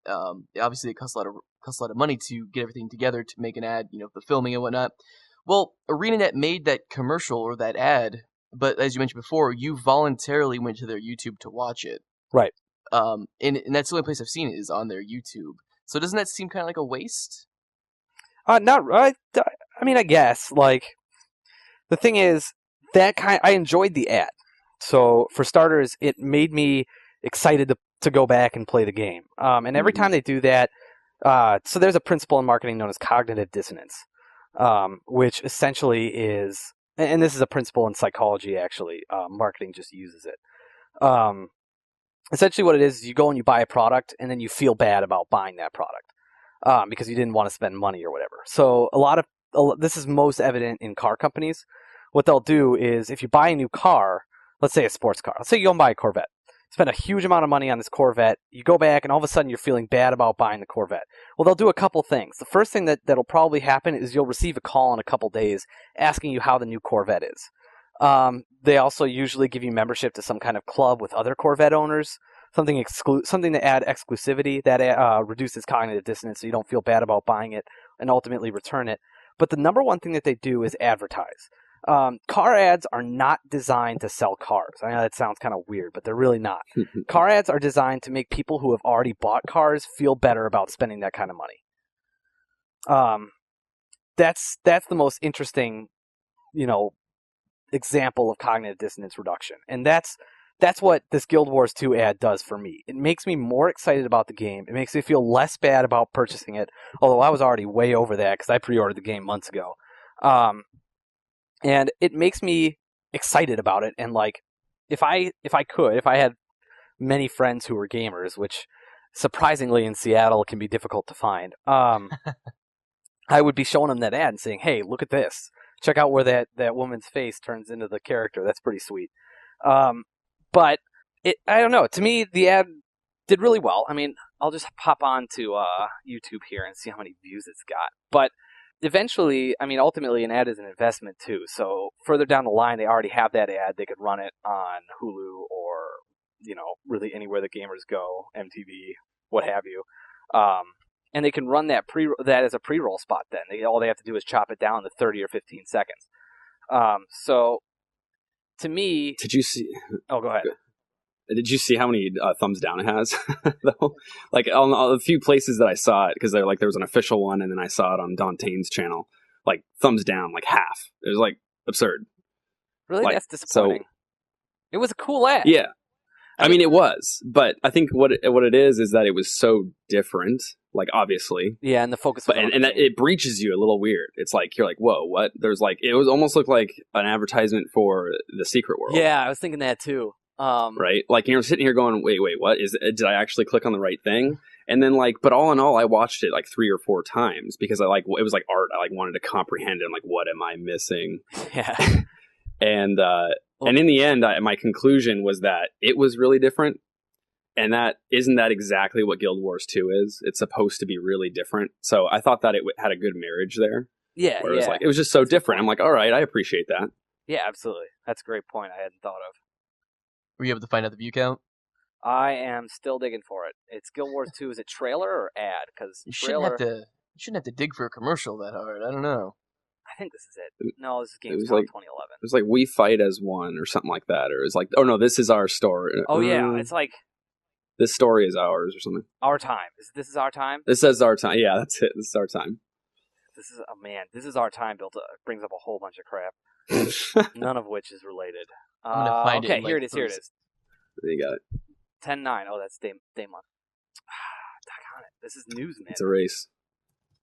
Obviously, it costs a lot of money to get everything together to make an ad, the filming and whatnot. Well, ArenaNet made that commercial or that ad, but as you mentioned before, you voluntarily went to their YouTube to watch it. Right. And that's the only place I've seen it is on their YouTube. So doesn't that seem kind of like a waste? Not right. I mean, I guess the thing is, I enjoyed the ad. So for starters, it made me excited to go back and play the game. And every time they do that, so there's a principle in marketing known as cognitive dissonance, which essentially is, and this is a principle in psychology actually, marketing just uses it. Essentially what it is you go and you buy a product and then you feel bad about buying that product because you didn't want to spend money or whatever. So this is most evident in car companies. What they'll do is if you buy a new car, let's say a sports car, let's say you go and buy a Corvette, spend a huge amount of money on this Corvette, you go back and all of a sudden you're feeling bad about buying the Corvette. Well, they'll do a couple things. The first thing that'll probably happen is you'll receive a call in a couple days asking you how the new Corvette is. They also usually give you membership to some kind of club with other Corvette owners, something to add exclusivity that reduces cognitive dissonance so you don't feel bad about buying it and ultimately return it. But the number one thing that they do is advertise. Car ads are not designed to sell cars. I know that sounds kind of weird, but they're really not. Car ads are designed to make people who have already bought cars feel better about spending that kind of money. That's the most interesting, example of cognitive dissonance reduction. And that's what this Guild Wars 2 ad does for me. It makes me more excited about the game. It makes me feel less bad about purchasing it, although I was already way over that because I pre-ordered the game months ago. And it makes me excited about it. And like, if I had many friends who were gamers, which surprisingly in Seattle can be difficult to find, I would be showing them that ad and saying, "Hey, look at this. Check out where that woman's face turns into the character. That's pretty sweet." But I don't know. To me, the ad did really well. I mean, I'll just pop on to YouTube here and see how many views it's got. But eventually, ultimately, an ad is an investment too. So further down the line, they already have that ad. They could run it on Hulu or, really anywhere the gamers go, MTV, what have you. And they can run that as a pre-roll spot then. All they have to do is chop it down to 30 or 15 seconds. So to me... Did you see... Oh, go ahead. Did you see how many thumbs down it has? Like on a few places that I saw it, because there was an official one, and then I saw it on Dantane's channel. Like thumbs down, like half. It was like absurd. Really, that's disappointing. So, it was a cool ad. Yeah, I mean it was, but I think what it is that it was so different. Like obviously, yeah, and the focus, and that it breaches you a little weird. It's like you're like, whoa, what? There's like it was almost looked like an advertisement for the Secret World. Yeah, I was thinking that too. Right, like you're sitting here going, wait, what is it? Did I actually click on the right thing? And then but all in all, I watched it like 3 or 4 times because it was like art. I wanted to comprehend it. I'm like, what am I missing? Yeah. And in the end, my conclusion was that it was really different. And that isn't that exactly what Guild Wars 2 is. It's supposed to be really different. So I thought that it had a good marriage there. Yeah, where it was just so different. I'm like, all right, I appreciate that. Yeah, absolutely. That's a great point I hadn't thought of. Were you able to find out the view count? I am still digging for it. It's Guild Wars 2. Is it trailer or ad? Because you shouldn't have to dig for a commercial that hard. I don't know. I think this is it. No, this is Gamescom 2011. It was like We Fight as One or something like that. Or it's like, oh no, this is our story. Oh yeah, it's like this story is ours or something. Our time. This is our time. This says our time. Yeah, that's it. This is our time. This is our time. Brings up a whole bunch of crap, none of which is related. I'm gonna find it. Okay, here it is. Here it is. You got it. 10-9. Oh, that's day month. Doggone it. This is news, man. It's a race.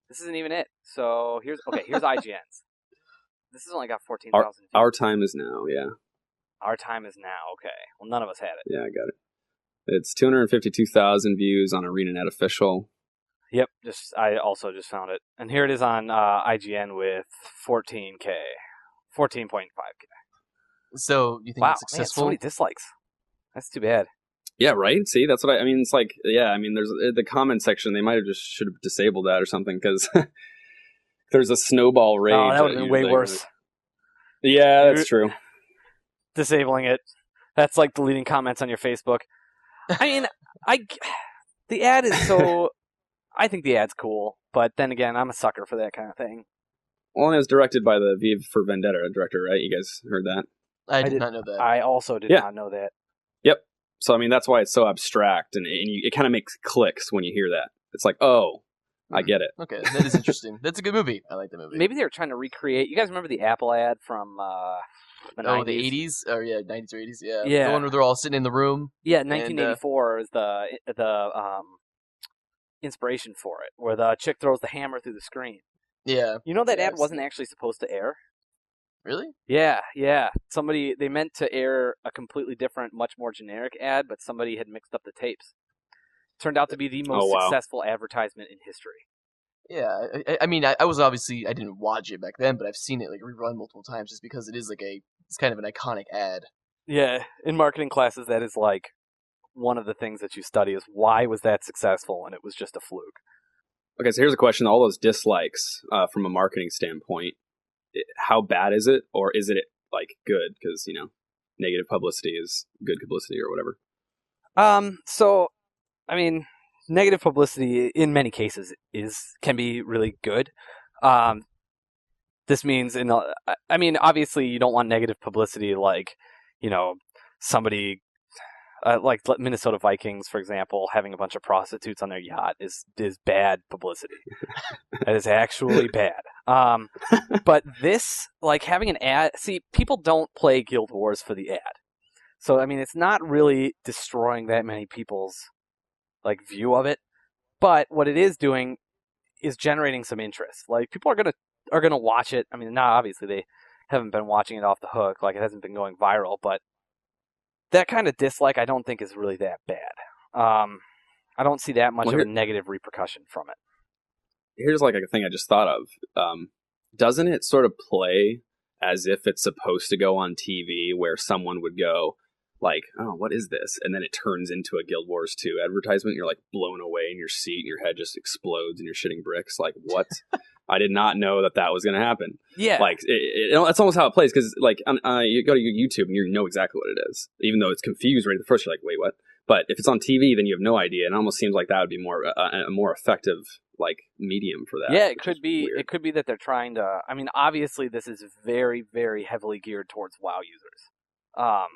This isn't even it. So here's IGN's. This has only got 14,000 views. Our time is now. Yeah. Our time is now. Okay. Well, none of us had it. Yeah, I got it. It's 252,000 views on ArenaNet official. Yep. I also just found it, and here it is on IGN with 14K, 14.5K. So you think it's successful? Man, so many dislikes. That's too bad. Yeah, right? See, that's what I mean. It's like, yeah, I mean, there's the comment section. They might have should have disabled that or something because there's a snowball rage. Oh, that would have been way worse. Yeah, that's true. Disabling it. That's like deleting comments on your Facebook. I mean, the ad is so... I think the ad's cool, but then again, I'm a sucker for that kind of thing. Well, and it was directed by the V for Vendetta director, right? You guys heard that? I did not know that. I also did not know that. Yep. So, I mean, that's why it's so abstract, and it kind of makes clicks when you hear that. It's like, oh, I get it. Okay, that is interesting. That's a good movie. I like the movie. Maybe they were trying to recreate. You guys remember the Apple ad from the 90s? The 80s? Or yeah, 90s or 80s, yeah. Yeah. The one where they're all sitting in the room. Yeah, 1984 is the inspiration for it, where the chick throws the hammer through the screen. Yeah. You know that Yeah, ad wasn't actually supposed to air? Really? Yeah. They meant to air a completely different, much more generic ad, but somebody had mixed up the tapes. Turned out to be the most successful advertisement in history. Yeah, I mean, I was obviously, I didn't watch it back then, but I've seen it like rerun multiple times just because it is like it's kind of an iconic ad. Yeah, in marketing classes, that is like one of the things that you study is why was that successful, and it was just a fluke. Okay, so here's a question. All those dislikes from a marketing standpoint, how bad is it? Or is it like good? Because, negative publicity is good publicity or whatever. So, I mean, negative publicity in many cases can be really good. This means obviously you don't want negative publicity like, somebody like Minnesota Vikings, for example, having a bunch of prostitutes on their yacht is bad publicity. That is actually bad. But this, like having an ad, see, people don't play Guild Wars for the ad. So, I mean, it's not really destroying that many people's like view of it, but what it is doing is generating some interest. Like people are gonna watch it. I mean, now obviously they haven't been watching it off the hook, like it hasn't been going viral, but that kind of dislike I don't think is really that bad. I don't see that much of a negative repercussion from it. Here's like a thing I just thought of. Doesn't it sort of play as if it's supposed to go on TV, where someone would go like, oh, what is this? And then it turns into a Guild Wars 2 advertisement. You're like blown away in your seat and your head just explodes and you're shitting bricks. Like, what? I did not know that was going to happen. Yeah. Like, it's almost how it plays. Because, like, you go to your YouTube and you know exactly what it is. Even though it's confused right at the first, you're like, wait, what? But if it's on TV, then you have no idea. And it almost seems like that would be a more effective, like, medium for that. Yeah, it could be. Weird. It could be that they're trying to... I mean, obviously, this is very, very heavily geared towards WoW users.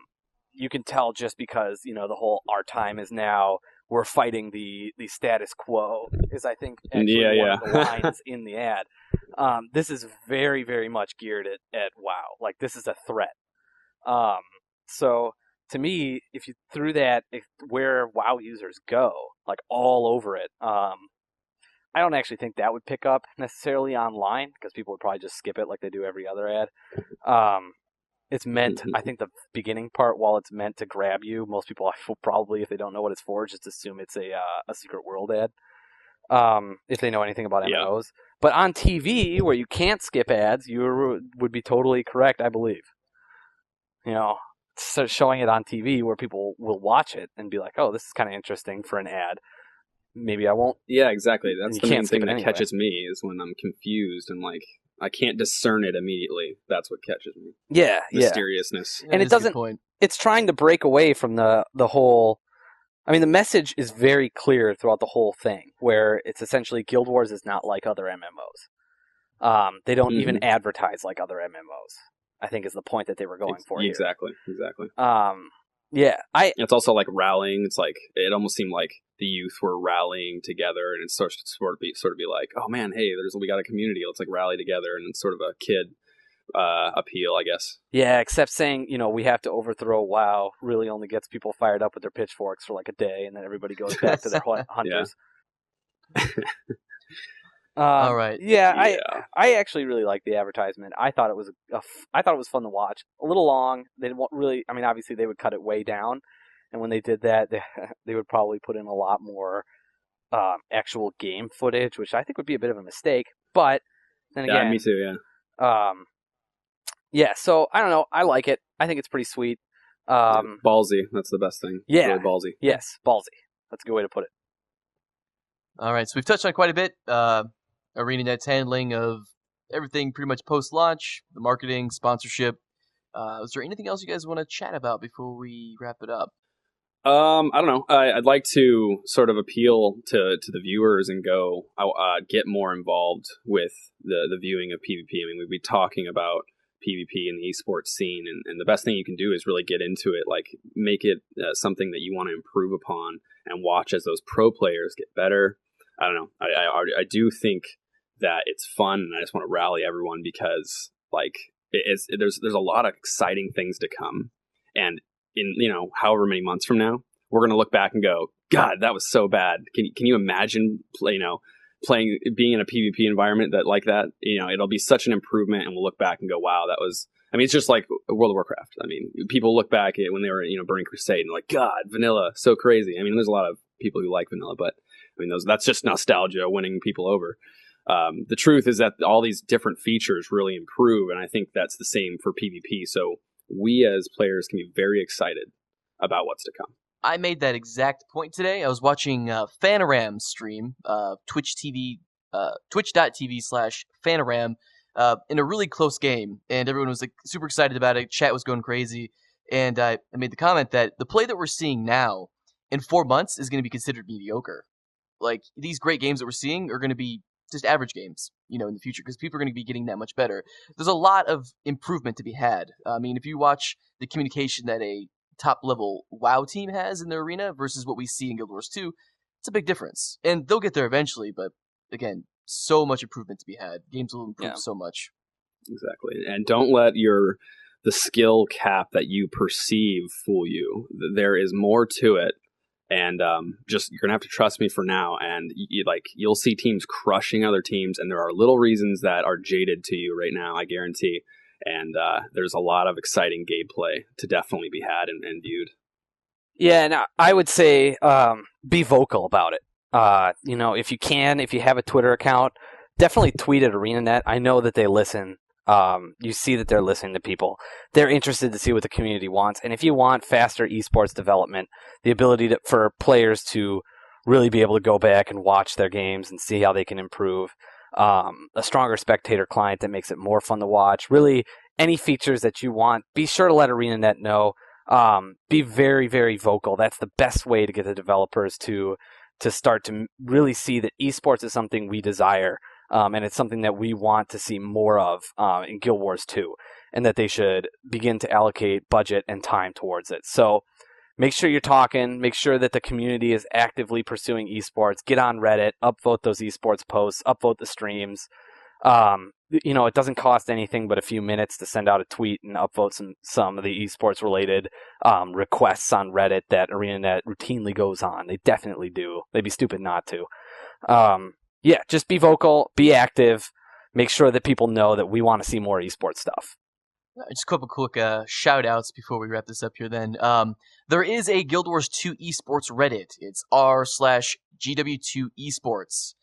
You can tell just because, the whole our time is now, we're fighting the status quo is, I think, actually one of the lines in the ad. This is very, very much geared at WoW. Like, this is a threat. So, to me, if you threw that where WoW users go, like all over it, I don't actually think that would pick up necessarily online, because people would probably just skip it like they do every other ad. It's meant, I think the beginning part, while it's meant to grab you, most people will probably, if they don't know what it's for, just assume it's a Secret World ad, if they know anything about MMOs. But on TV, where you can't skip ads, you would be totally correct, I believe. So showing it on TV where people will watch it and be like, oh, this is kind of interesting for an ad. Maybe I won't. Yeah, exactly. That's the main thing that catches me, is when I'm confused and like, I can't discern it immediately. That's what catches me. Yeah, mysteriousness. And it doesn't. It's trying to break away from the whole. I mean, the message is very clear throughout the whole thing, where it's essentially Guild Wars is not like other MMOs. They don't even advertise like other MMOs, I think is the point that they were going for. Exactly. Yeah, it's also like rallying. It's like it almost seemed like the youth were rallying together, and it's sort of be like, oh man, hey, we got a community. Let's like rally together, and it's sort of a kid appeal, I guess. Yeah, except saying we have to overthrow WoW really only gets people fired up with their pitchforks for like a day, and then everybody goes back to their hunters. All right. Yeah, I actually really liked the advertisement. I thought it was fun to watch. A little long. They didn't really. I mean, obviously they would cut it way down, and when they did that, they would probably put in a lot more actual game footage, which I think would be a bit of a mistake. But then again, yeah, me too. Yeah. Yeah. So I don't know. I like it. I think it's pretty sweet. Ballsy. That's the best thing. Yeah. Really ballsy. Yes, ballsy. That's a good way to put it. All right. So we've touched on quite a bit. ArenaNet's handling of everything pretty much post-launch, the marketing, sponsorship. Is there anything else you guys want to chat about before we wrap it up? I don't know. I'd like to sort of appeal to the viewers and go get more involved with the viewing of PvP. I mean, we'd be talking about PvP in the esports scene, and the best thing you can do is really get into it, like make it something that you want to improve upon and watch as those pro players get better. I don't know. I do think that it's fun, and I just want to rally everyone because like there's a lot of exciting things to come, and in however many months from now, we're gonna look back and go, God, that was so bad. Can you imagine being in a PvP environment like that? It'll be such an improvement, and we'll look back and go, wow, that was. I mean, it's just like World of Warcraft. I mean, people look back at when they were Burning Crusade and like, God, vanilla, so crazy. I mean, there's a lot of people who like vanilla, but I mean, that's just nostalgia winning people over. The truth is that all these different features really improve, and I think that's the same for PvP. So we as players can be very excited about what's to come. I made that exact point today. I was watching Fanaram stream, twitch.tv/Fanaram, in a really close game, and everyone was like super excited about it. Chat was going crazy, and I made the comment that the play that we're seeing now in 4 months is going to be considered mediocre. Like, these great games that we're seeing are going to be just average games, in the future, because people are going to be getting that much better. There's a lot of improvement to be had. I mean, if you watch the communication that a top-level WoW team has in their arena versus what we see in Guild Wars 2, it's a big difference. And they'll get there eventually, but again, so much improvement to be had. Games will improve so much. Exactly. And don't let the skill cap that you perceive fool you. There is more to it. And just you're gonna have to trust me for now. And you'll see teams crushing other teams, and there are little reasons that are jaded to you right now, I guarantee. And there's a lot of exciting gameplay to definitely be had and viewed. Yeah, and I would say be vocal about it. If you have a Twitter account, definitely tweet at ArenaNet. I know that they listen. You see that they're listening to people. They're interested to see what the community wants. And if you want faster esports development, the ability for players to really be able to go back and watch their games and see how they can improve, a stronger spectator client that makes it more fun to watch, really any features that you want, be sure to let ArenaNet know. Be very, very vocal. That's the best way to get the developers to start to really see that esports is something we desire. And it's something that we want to see more of in Guild Wars 2, and that they should begin to allocate budget and time towards it. So make sure you're talking, make sure that the community is actively pursuing esports, get on Reddit, upvote those esports posts, upvote the streams. It doesn't cost anything but a few minutes to send out a tweet and upvote some of the esports related requests on Reddit that ArenaNet routinely goes on. They definitely do. They'd be stupid not to. Just be vocal, be active, make sure that people know that we want to see more esports stuff. Just a couple quick shout-outs before we wrap this up here then. There is a Guild Wars 2 esports Reddit. It's r/GW2esports.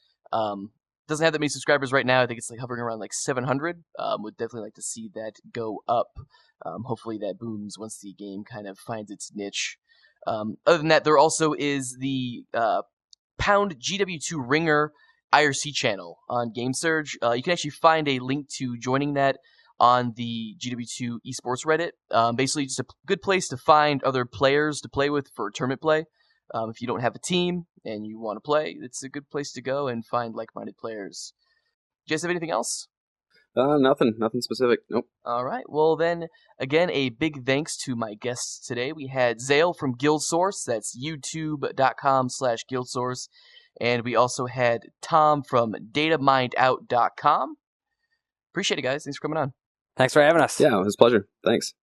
Doesn't have that many subscribers right now. I think it's hovering around 700. Would definitely like to see that go up. Hopefully that booms once the game kind of finds its niche. Other than that, there also is the Pound GW2 Ringer IRC channel on GameSurge. You can actually find a link to joining that on the GW2 esports Reddit. Basically, just a good place to find other players to play with for tournament play. If you don't have a team and you want to play, it's a good place to go and find like-minded players. Do you guys have anything else? Nothing specific. Nope. All right. Well, then, again, a big thanks to my guests today. We had Zael from Guildsource. That's youtube.com/Guildsource. And we also had Tom from datamindout.com. Appreciate it, guys. Thanks for coming on. Thanks for having us. Yeah, it was a pleasure. Thanks.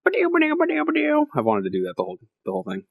I've wanted to do that the whole thing.